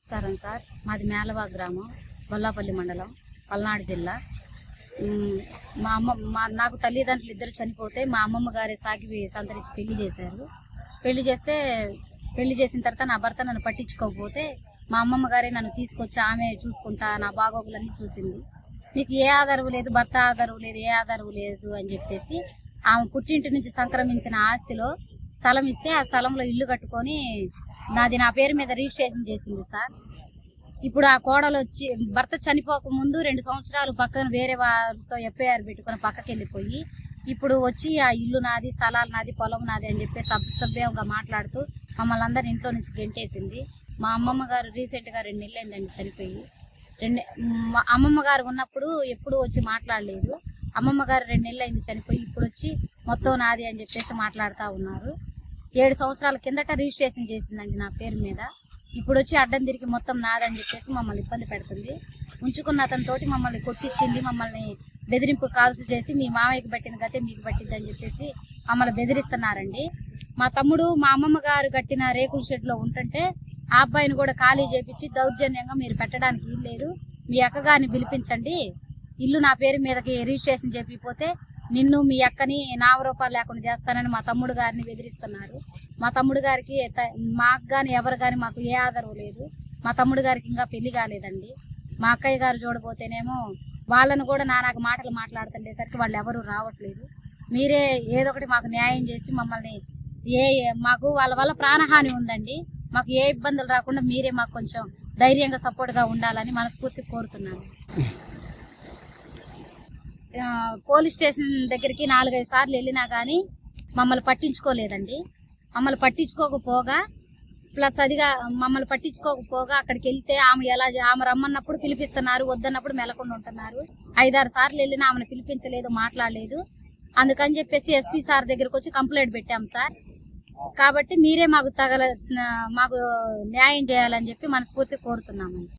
నమస్కారం సార్. మాది మేలవా గ్రామం, బొల్లాపల్లి మండలం, పల్నాడు జిల్లా. నాకు తల్లిదండ్రులు ఇద్దరు చనిపోతే మా అమ్మమ్మ గారే సాకి సంతరించి పెళ్లి చేశారు. పెళ్లి చేసిన తర్వాత నా భర్త నన్ను పట్టించుకోకపోతే మా అమ్మమ్మ గారే నన్ను తీసుకొచ్చి ఆమె చూసుకుంటా నా బాగోగులన్నీ చూసింది. నీకు ఏ ఆధారం లేదు, భర్త ఆధారం లేదు, ఏ ఆధారం లేదు అని చెప్పేసి ఆమె పుట్టింటి నుంచి సంక్రమించిన ఆస్తిలో స్థలం ఇస్తే ఆ స్థలంలో ఇల్లు కట్టుకొని నా పేరు మీద రిజిస్ట్రేషన్ చేసింది సార్. ఇప్పుడు ఆ కోడలు వచ్చి భర్త చనిపోక ముందు 2 సంవత్సరాలు పక్కన వేరే వారితో ఎఫ్ఐఆర్ పెట్టుకుని పక్కకి వెళ్ళిపోయి ఇప్పుడు వచ్చి ఆ ఇల్లు నాది, స్థలాలు నాది, పొలం నాది అని చెప్పేసి అసభ్యంగా మాట్లాడుతూ మమ్మల్ని అందరిని ఇంట్లో నుంచి గెంటేసింది. మా అమ్మమ్మ గారు రీసెంట్గా 2 నెలలు అయిందండి చనిపోయి. మా అమ్మమ్మ గారు ఉన్నప్పుడు ఎప్పుడు వచ్చి మాట్లాడలేదు. అమ్మమ్మ గారు 2 నెలలు అయింది చనిపోయి. ఇప్పుడు వచ్చి మొత్తం నాది అని చెప్పేసి మాట్లాడుతూ ఉన్నారు. 7 సంవత్సరాల కిందట రిజిస్ట్రేషన్ చేసిందండి నా పేరు మీద. ఇప్పుడు వచ్చి అడ్డం తిరిగి మొత్తం నాదని చెప్పేసి మమ్మల్ని ఇబ్బంది పెడుతుంది. ఉంచుకున్న అతనితోటి మమ్మల్ని కొట్టించింది, మమ్మల్ని బెదిరింపు కాల్స్ చేసి మీ మామయ్యకి పట్టిన గతే మీకు పట్టిద్దని చెప్పేసి మమ్మల్ని బెదిరిస్తున్నారండి. మా తమ్ముడు మా అమ్మమ్మ గారు కట్టిన రేకుల షెడ్లో ఉంటుంటే ఆ అబ్బాయిని కూడా ఖాళీ చేపించి దౌర్జన్యంగా మీరు పెట్టడానికి ఇల్లు లేదు, మీ అక్కగారిని పిలిపించండి, ఇల్లు నా పేరు మీదకి రిజిస్ట్రేషన్ చేపిపోతే నిన్ను మీ అక్కని నామరూపాలు లేకుండా చేస్తానని మా తమ్ముడు గారిని బెదిరిస్తున్నారు. మా తమ్ముడు గారికి మాకు కానీ ఎవరు కానీ మాకు ఏ ఆధారం లేదు. మా తమ్ముడు గారికి ఇంకా పెళ్లి కాలేదండి. మా అక్కయ్య గారు చూడబోతేనేమో వాళ్ళను కూడా నాకు మాటలు మాట్లాడుతుండేసరికి వాళ్ళు ఎవరు రావట్లేదు. మీరే ఏదో ఒకటి మాకు న్యాయం చేసి మమ్మల్ని మాకు వాళ్ళ వల్ల ప్రాణహాని ఉందండి, మాకు ఏ ఇబ్బందులు రాకుండా మీరే మాకు కొంచెం ధైర్యంగా సపోర్ట్గా ఉండాలని మనస్ఫూర్తిగా కోరుతున్నాను. పోలీస్ స్టేషన్ దగ్గరికి 4-5 సార్లు వెళ్ళినా కానీ మమ్మల్ని పట్టించుకోలేదండి. మమ్మల్ని పట్టించుకోకపోగా మమ్మల్ని పట్టించుకోకపోగా అక్కడికి వెళ్తే ఆమె రమ్మన్నప్పుడు పిలిపిస్తున్నారు, వద్దన్నప్పుడు మెలకుండా ఉంటున్నారు. 5-6 సార్లు వెళ్ళినా ఆమెను పిలిపించలేదు, మాట్లాడలేదు. అందుకని చెప్పేసి ఎస్పీ సార్ దగ్గరకు వచ్చి కంప్లైంట్ పెట్టాం సార్. కాబట్టి మీరే మాకు న్యాయం చేయాలని చెప్పి మనస్ఫూర్తిగా కోరుతున్నామండి.